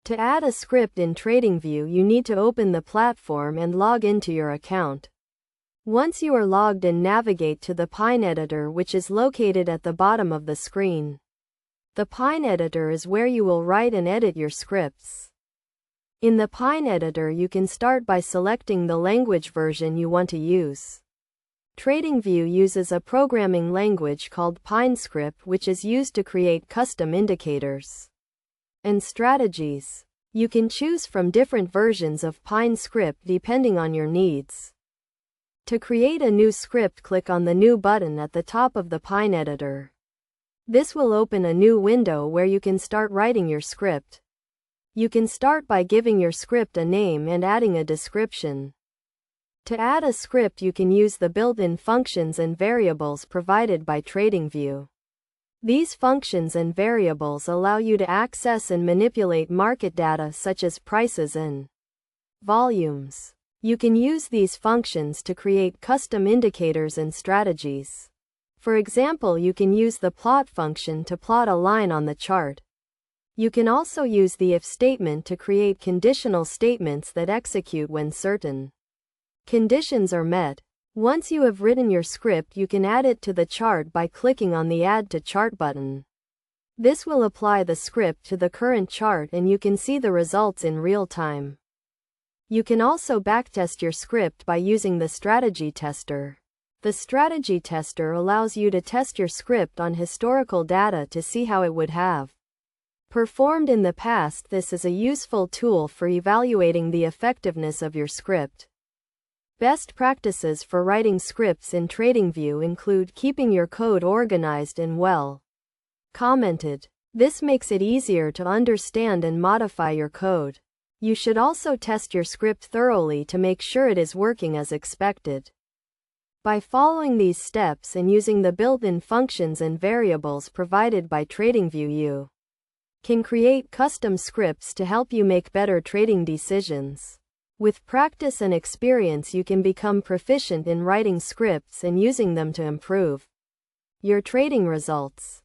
To add a script in TradingView, you need to open the platform and log into your account. Once you are logged in, navigate to the Pine editor, which is located at the bottom of the screen. The Pine editor is where you will write and edit your scripts. In the Pine editor, you can start by selecting the language version you want to use. TradingView uses a programming language called PineScript, which is used to create custom indicators and strategies. You can choose from different versions of PineScript depending on your needs. To create a new script, click on the New button at the top of the Pine editor. This will open a new window where you can start writing your script. You can start by giving your script a name and adding a description. To add a script, you can use the built-in functions and variables provided by TradingView. These functions and variables allow you to access and manipulate market data such as prices and volumes. You can use these functions to create custom indicators and strategies. For example, you can use the plot function to plot a line on the chart. You can also use the if statement to create conditional statements that execute when certain conditions are met. Once you have written your script, you can add it to the chart by clicking on the Add to Chart button. This will apply the script to the current chart and you can see the results in real time. You can also backtest your script by using the strategy tester. The strategy tester allows you to test your script on historical data to see how it would have performed in the past. This is a useful tool for evaluating the effectiveness of your script. Best practices for writing scripts in TradingView include keeping your code organized and well commented. This makes it easier to understand and modify your code. You should also test your script thoroughly to make sure it is working as expected. By following these steps and using the built-in functions and variables provided by TradingView, you can create custom scripts to help you make better trading decisions. With practice and experience, you can become proficient in writing scripts and using them to improve your trading results.